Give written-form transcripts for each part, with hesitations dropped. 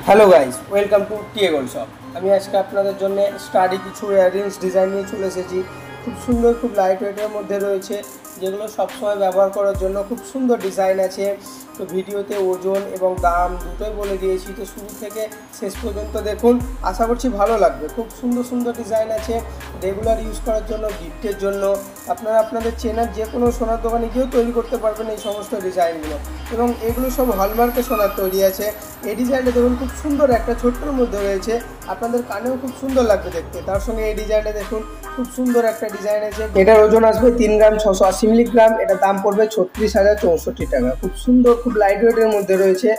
Hello guys, welcome to TA gold shop. আমি আজকে আপনাদের জন্য স্টাডি কিছু ইয়াররিংস ডিজাইন নিয়ে চলে এসেছি। খুব সুন্দর, খুব লাইট ওয়েটের মধ্যে রয়েছে, যেগুলো সবসময় ব্যবহার করার জন্য খুব সুন্দর ডিজাইন আছে। তো ভিডিওতে ওজন এবং দাম দুটোই বলে দিয়েছি, তো শুরু থেকে শেষ পর্যন্ত দেখুন, আশা করছি ভালো লাগবে। খুব সুন্দর সুন্দর ডিজাইন আছে, রেগুলার ইউজ করার জন্য, গিফটের জন্য। আপনারা আপনাদের চেনার যে কোনো সোনার দোকানে গিয়েও তৈরি করতে পারবেন এই সমস্ত ডিজাইনগুলো, এবং এগুলো সব হলমার্কের সোনার তৈরি আছে। এই ডিজাইনটা দেখুন খুব সুন্দর, একটা ছোট্টর মধ্যে রয়েছে, আপনাদের কানেও খুব সুন্দর লাগবে দেখতে। তার সঙ্গে এই ডিজাইনটা দেখুন খুব সুন্দর একটা ডিজাইন আছে। এটার ওজন আসবে 3 গ্রাম 680 মিলিগ্রাম। এটা দাম পড়বে 36,064 টাকা। খুব সুন্দর, খুব লাইট ওয়েটের মধ্যে রয়েছে,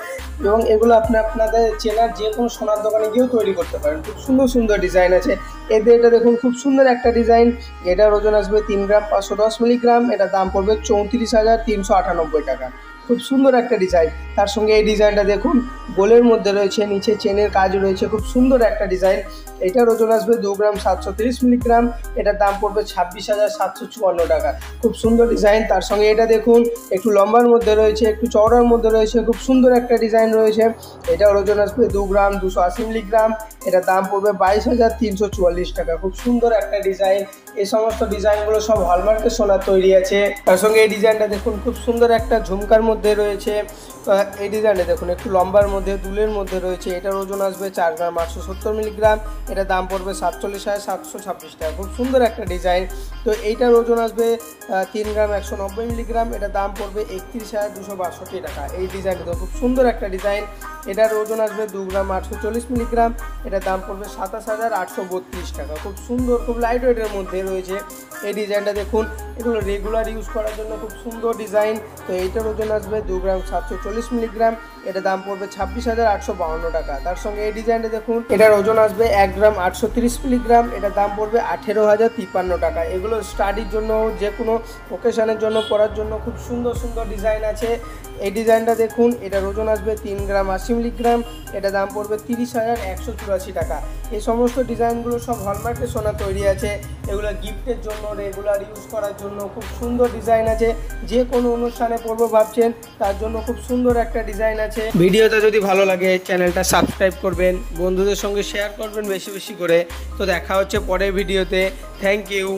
এবং এগুলো আপনাদের চেনার যে কোনো সোনার দোকানে গিয়েও তৈরি করতে পারেন। খুব সুন্দর সুন্দর ডিজাইন আছে। এটা দেখুন খুব সুন্দর একটা ডিজাইন। এটার ওজন আসবে 3 গ্রাম 510 মিলিগ্রাম। এটা দাম পড়বে 34,398 টাকা। খুব সুন্দর একটা ডিজাইন। তার সঙ্গে এই ডিজাইনটা দেখুন গোলের মধ্যে রয়েছে, নিচে চেনের কাজ রয়েছে, খুব সুন্দর একটা ডিজাইন। এটার ওজন আসবে 2 গ্রাম 730 মিলিগ্রাম। এটার দাম পড়বে 26,754 টাকা। খুব সুন্দর ডিজাইন। তার সঙ্গে এটা দেখুন একটু লম্বার মধ্যে রয়েছে, একটু চওড়ার মধ্যে রয়েছে, খুব সুন্দর একটা ডিজাইন রয়েছে। এটার ওজন আসবে 2 গ্রাম 280 মিলিগ্রাম। এটার দাম পড়বে 22,344 টাকা। খুব সুন্দর একটা ডিজাইন। এই সমস্ত ডিজাইনগুলো সব হলমার্কের সোনার তৈরি আছে। তার সঙ্গে এই ডিজাইনটা দেখুন খুব সুন্দর একটা ঝুমকার মধ্যে রয়েছে। এই ডিজাইনটা দেখুন একটু লম্বার মধ্যে, দুলের মধ্যে রয়েছে। এটার ওজন আসবে 4 গ্রাম 870 মিলিগ্রাম। এটার দাম পড়বে 47,726 টাকা। খুব সুন্দর একটা ডিজাইন। তো এইটার ওজন আসবে 3 গ্রাম 190 মিলিগ্রাম। এটার দাম পড়বে 31,262 টাকা। এই ডিজাইনটা খুব সুন্দর একটা ডিজাইন। এটার ওজন আসবে 2 গ্রাম 840 মিলিগ্রাম। এটার দাম পড়বে 27,832 টাকা। খুব সুন্দর, খুব লাইট ওয়েটের মধ্যে রয়েছে। এই ডিজাইনটা দেখুন, এগুলো রেগুলার ইউজ করার জন্য খুব সুন্দর ডিজাইন। তো এইটার ওজন আসবে 2 গ্রাম 740 মিলিগ্রাম। এটার দাম পড়বে 26,852 টাকা। তার সঙ্গে এই ডিজাইনটা দেখুন, এটার ওজন আসবে 1 গ্রাম 830 মিলিগ্রাম। এটার দাম পড়বে 18,053 টাকা। এগুলো স্টাডির জন্য, যে কোনো ওকেশনের জন্য, পরার জন্য খুব সুন্দর সুন্দর ডিজাইন আছে। এই ডিজাইনটা দেখুন, এটার ওজন আসবে 3 গ্রাম 80 মিলিগ্রাম। এটা দাম পড়বে 30,184 টাকা। এই সমস্ত ডিজাইনগুলো সব হলমার্কের সোনা তৈরি আছে। এগুলো গিফটের জন্য, রেগুলার ইউজ করার জন্য খুব সুন্দর ডিজাইন আছে। যে কোনো অনুষ্ঠানে পরবো ভাবছেন, তার জন্য খুব সুন্দর একটা ডিজাইন আছে। ভিডিওটা যদি ভালো লাগে চ্যানেলটা সাবস্ক্রাইব করবেন, বন্ধুদের সঙ্গে শেয়ার করবেন বেশি বেশি করে। তো দেখা হচ্ছে পরের ভিডিওতে। Thank you.